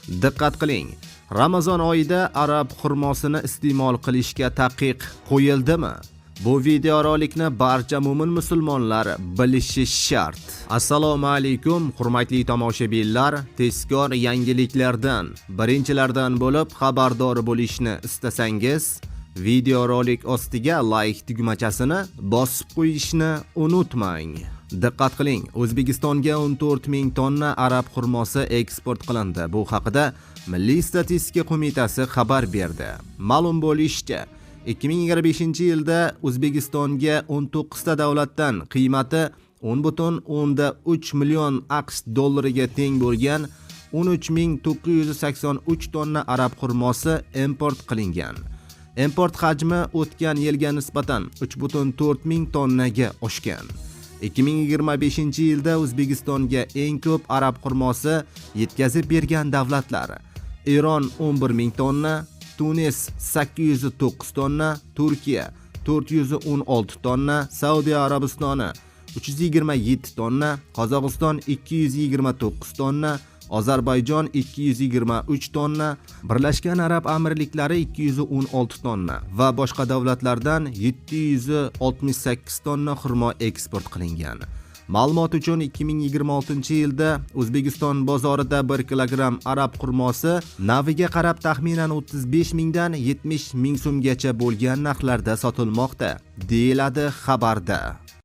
Diqqat qiling. Ramazon oyida arab xurmosini iste'mol qilishga taqiq qo'yildimi? Bu videorolikni barcha mu'min musulmonlar bilishi shart. Assalomu alaykum, hurmatli tomoshabinlar. Tezkor yangiliklardan birinchilardan bo'lib xabardor bo'lishni istasangiz, videorolik ostiga like tugmachasini bosib qo'yishni unutmang. Diqqat qiling, O'zbekistonga 14 ming tonna arab xurmosi eksport qilindi. Bu haqida Milliy statistika qo'mitasi xabar berdi. Ma'lum bo'lishicha, 2025-yilda O'zbekistonga 19 ta davlatdan qiymati 10,3 million AQSh dollariga teng bo'lgan 13,983 tonna arab xurmosi import qilingan. Import hajmi o'tgan yilga nisbatan 3,4 ming tonnaga oshgan. 2025-yilda O'zbekistonga eng ko'p arab xurmosi yetkazib bergan davlatlar: Eron 11 ming tonna, Tunis 809 tonna, Turkiya 416 tonna, Saudiya Arabistoni 327 tonna, Qozog'iston 229 tonna, Ozarbayjon 223 tonna, Birlashgan Arab Amirliklari 216 tonna va boshqa davlatlardan 768 tonna xurmo eksport qilingan. Ma'lumot uchun 2026-yilda O'zbekiston bozorida 1 kilogramm arab xurmosi naviga qarab taxminan 35 mingdan 70 ming so'mgacha bo'lgan narxlarda sotilmoqda, deyiladi xabarda.